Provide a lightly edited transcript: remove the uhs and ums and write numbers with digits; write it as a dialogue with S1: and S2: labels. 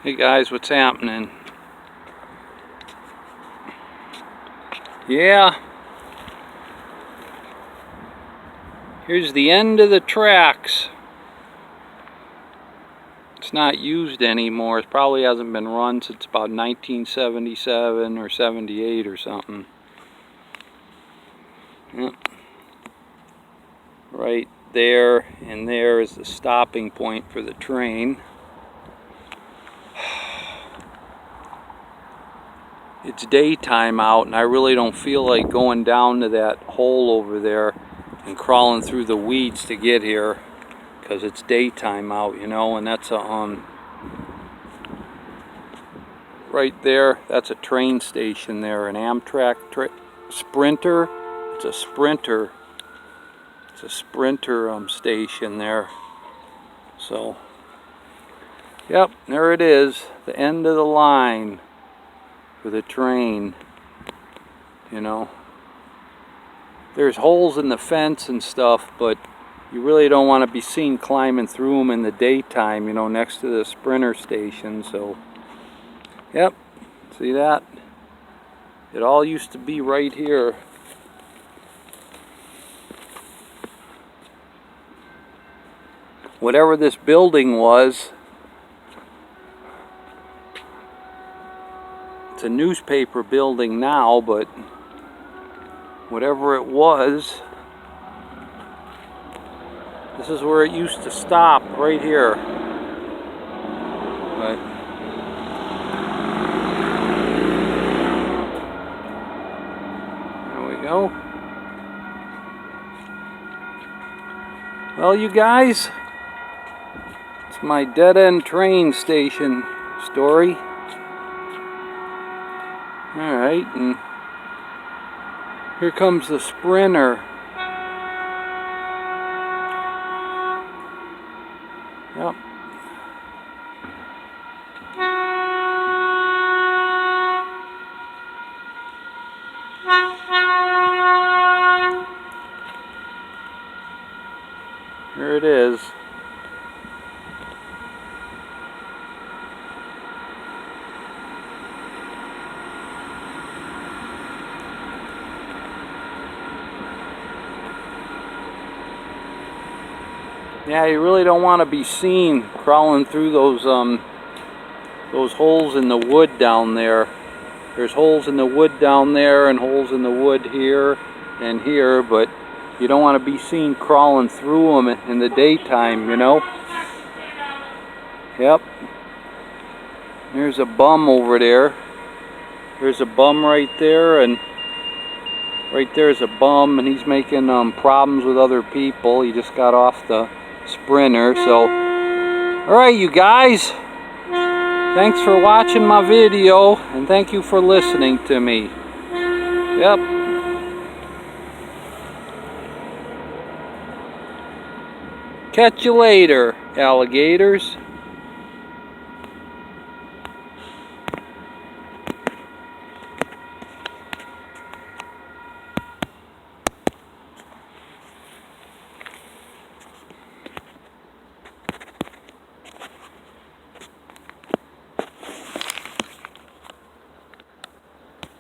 S1: Hey guys, what's happening? Yeah, here's the end of the tracks. It's not used anymore. It probably hasn't been run since about 1977 or 78 or something. Yep. Right there and there is the stopping point for the train. It's daytime out and I really don't feel like going down to that hole over there and crawling through the weeds to get here, because it's daytime out, you know, and that's a right there, that's a train station there, an Amtrak Sprinter. It's a Sprinter. It's a Sprinter station there. So, yep, there it is, the end of the line for the train. You know, there's holes in the fence and stuff, but you really don't want to be seen climbing through them in the daytime, you know, next to the Sprinter station. So, yep, see that? It all used to be right here. Whatever this building was, it's a newspaper building now, but whatever it was, this is where it used to stop, right here. But there we go. Well, you guys, it's my dead-end train station story. Alright, and here comes the Sprinter. Yep. Here it is. Yeah, you really don't want to be seen crawling through those holes in the wood down there. There's holes in the wood down there and holes in the wood here and here, but you don't want to be seen crawling through them in the daytime, you know? Yep. There's a bum over there. There's a bum right there, and right there's a bum, and he's making problems with other people. He just got off the Sprinter. So, alright, you guys, thanks for watching my video, and thank you for listening to me. Yep. Catch you later, alligators.